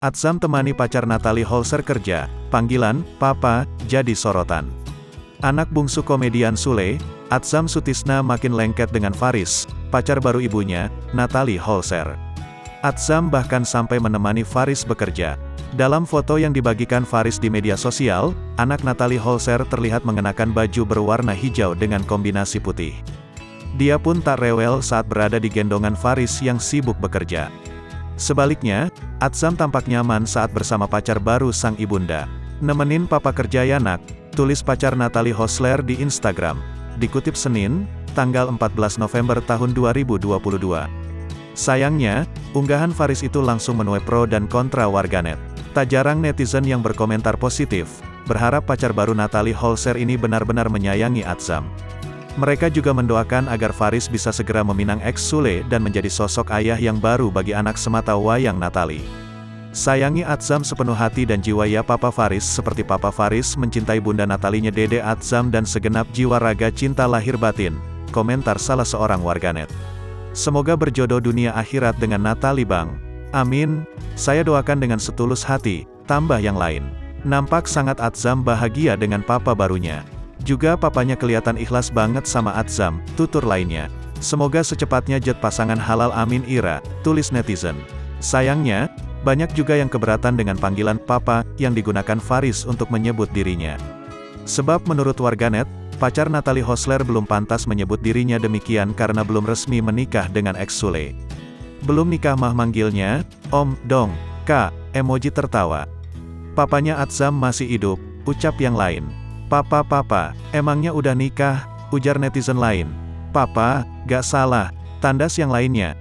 Atzam temani pacar Natalie Holzer kerja, panggilan, Papa, jadi sorotan. Anak bungsu komedian Sule, Atzam Sutisna makin lengket dengan Faris, pacar baru ibunya, Natalie Holzer. Atzam bahkan sampai menemani Faris bekerja. Dalam foto yang dibagikan Faris di media sosial, anak Natalie Holzer terlihat mengenakan baju berwarna hijau dengan kombinasi putih. Dia pun tak rewel saat berada di gendongan Faris yang sibuk bekerja. Sebaliknya, Atzam tampak nyaman saat bersama pacar baru sang ibunda. "Nemenin papa kerja ya nak," tulis pacar Natalie Holzer di Instagram. Dikutip Senin, tanggal 14 November tahun 2022. Sayangnya, unggahan Faris itu langsung menuai pro dan kontra warganet. Tak jarang netizen yang berkomentar positif, berharap pacar baru Natalie Holzer ini benar-benar menyayangi Atzam. Mereka juga mendoakan agar Faris bisa segera meminang ex Sule dan menjadi sosok ayah yang baru bagi anak semata wayang Natalie. "Sayangi Atzam sepenuh hati dan jiwa ya Papa Faris, seperti Papa Faris mencintai bunda Natalinya Dede Atzam dan segenap jiwa raga cinta lahir batin," komentar salah seorang warganet. "Semoga berjodoh dunia akhirat dengan Natalie Bang. Amin, saya doakan dengan setulus hati," tambah yang lain. Nampak sangat Atzam bahagia dengan papa barunya. "Juga papanya kelihatan ikhlas banget sama Atzam," tutur lainnya. "Semoga secepatnya jet pasangan halal amin Ira," tulis netizen. Sayangnya, banyak juga yang keberatan dengan panggilan Papa yang digunakan Faris untuk menyebut dirinya. Sebab menurut warganet, pacar Natalie Holzer belum pantas menyebut dirinya demikian karena belum resmi menikah dengan ex Sule. "Belum nikah mah manggilnya, Om, dong, Kak," emoji tertawa. "Papanya Atzam masih hidup," ucap yang lain. Papa, emangnya udah nikah?" ujar netizen lain. "Papa, gak salah," tandas yang lainnya.